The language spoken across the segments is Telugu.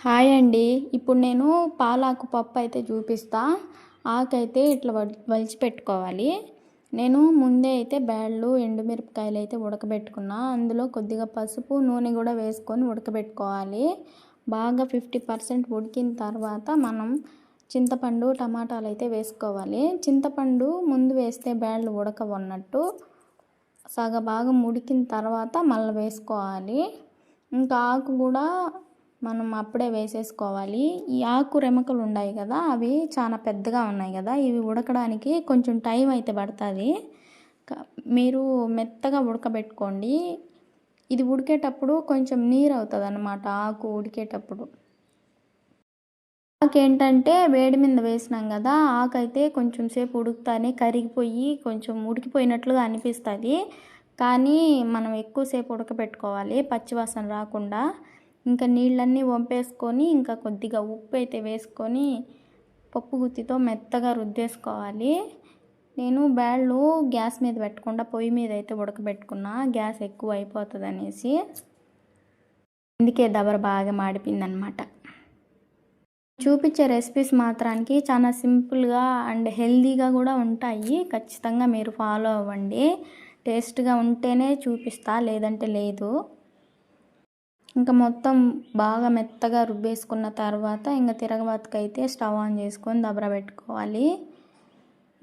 హాయ్ అండి. ఇప్పుడు నేను పాలాకు పప్పు అయితే చూపిస్తా. ఆకైతే ఇట్లా వలిచి పెట్టుకోవాలి. నేను ముందే అయితే బ్యాళ్ళు ఎండుమిరపకాయలు అయితే ఉడకబెట్టుకున్నా. అందులో కొద్దిగా పసుపు నూనె కూడా వేసుకొని ఉడకబెట్టుకోవాలి. బాగా 50% ఉడికిన తర్వాత మనం చింతపండు టమాటాలు అయితే వేసుకోవాలి. చింతపండు ముందు వేస్తే బ్యాళ్ళు ఉడకవన్నట్టు భాగం ఉడికిన తర్వాత మళ్ళీ వేసుకోవాలి. ఇంకా ఆకు కూడా మనం అప్పుడే వేసేసుకోవాలి. ఈ ఆకు రెమ్మకలు ఉన్నాయి కదా, అవి చాలా పెద్దగా ఉన్నాయి కదా, ఇవి ఉడకడానికి కొంచెం టైం అయితే పడుతుంది. మీరు మెత్తగా ఉడకబెట్టుకోండి. ఇది ఉడికేటప్పుడు కొంచెం నీరు అవుతుంది అన్నమాట. ఆకు ఉడికేటప్పుడు ఆకు ఏంటంటే వేడి మీద వేసినాం కదా, ఆకు అయితే కొంచెం సేపు ఉడుకుతానే కరిగిపోయి కొంచెం ఉడికిపోయినట్లుగా అనిపిస్తుంది. కానీ మనం ఎక్కువసేపు ఉడకబెట్టుకోవాలి, పచ్చివాసన రాకుండా. ఇంకా నీళ్ళన్నీ వంపేసుకొని ఇంకా కొద్దిగా ఉప్పు అయితే వేసుకొని పప్పు గుత్తితో మెత్తగా రుద్దేసుకోవాలి. నేను బ్యాళ్ళు గ్యాస్ మీద పెట్టకుండా పొయ్యి మీద అయితే ఉడకబెట్టుకున్నా, గ్యాస్ ఎక్కువ అయిపోతుంది అనేసి. అందుకే దబర బాగా మాడిపోయిందనమాట. చూపించే రెసిపీస్ మాత్రానికి చాలా సింపుల్గా అండ్ హెల్తీగా కూడా ఉంటాయి. ఖచ్చితంగా మీరు ఫాలో అవ్వండి. టేస్ట్గా ఉంటేనే చూపిస్తా, లేదంటే లేదు. ఇంకా మొత్తం బాగా మెత్తగా రుబ్బేసుకున్న తర్వాత ఇంకా తిరగబాతుకైతే స్టవ్ ఆన్ చేసుకొని దబర పెట్టుకోవాలి.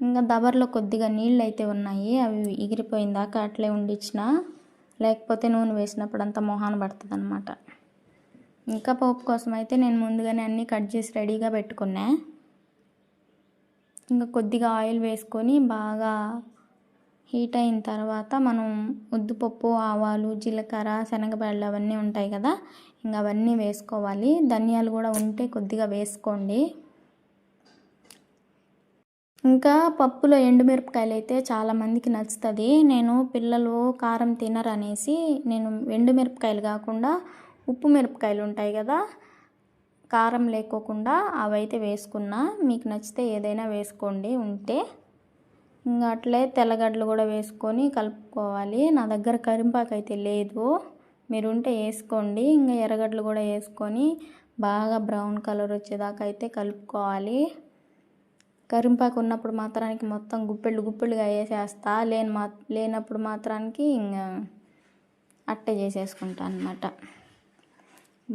ఇంకా దబరలో కొద్దిగా నీళ్ళు అయితే ఉన్నాయి, అవి ఎగిరిపోయిందాక అట్లే ఉండిచ్చిన, లేకపోతే నూనె వేసినప్పుడు అంతా మొహాన పడుతుంది అనమాట. ఇంకా పోపు కోసం అయితే నేను ముందుగానే అన్నీ కట్ చేసి రెడీగా పెట్టుకున్నా. ఇంకా కొద్దిగా ఆయిల్ వేసుకొని బాగా హీట్ అయిన తర్వాత మనం ఉద్దుపప్పు, ఆవాలు, జీలకర్ర, శనగబెళ్ళు అవన్నీ ఉంటాయి కదా, ఇంకా అవన్నీ వేసుకోవాలి. ధనియాలు కూడా ఉంటే కొద్దిగా వేసుకోండి. ఇంకా పప్పులో ఎండుమిరపకాయలు అయితే చాలామందికి నచ్చుతుంది. నేను పిల్లలు కారం తినరు అనేసి నేను ఎండుమిరపకాయలు కాకుండా ఉప్పు మిరపకాయలు ఉంటాయి కదా, కారం లేకోకుండా అవైతే వేసుకున్నా. మీకు నచ్చితే ఏదైనా వేసుకోండి ఉంటే. ఇంకా అట్లే తెల్లగడ్డలు కూడా వేసుకొని కలుపుకోవాలి. నా దగ్గర కరింపాకు అయితే లేదు, మీరు ఉంటే వేసుకోండి. ఇంకా ఎర్రగడ్డలు కూడా వేసుకొని బాగా బ్రౌన్ కలర్ వచ్చేదాకా అయితే కలుపుకోవాలి. కరింపాకు ఉన్నప్పుడు మాత్రానికి మొత్తం గుప్పెళ్ళుగా వేసేస్తా, లేనప్పుడు మాత్రానికి ఇంకా అట్టే చేసేసుకుంటాను అనమాట.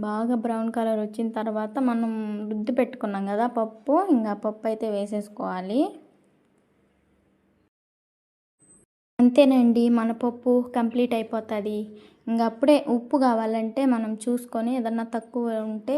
బాగా బ్రౌన్ కలర్ వచ్చిన తర్వాత మనం రుద్ది పెట్టుకున్నాం కదా పప్పు, ఇంకా పప్పు అయితే వేసేసుకోవాలి. అంతేనండి, మన పప్పు కంప్లీట్ అయిపోతుంది. ఇంకా అప్పుడే ఉప్పు కావాలంటే మనం చూసుకొని ఏదన్నా తక్కువ ఉంటే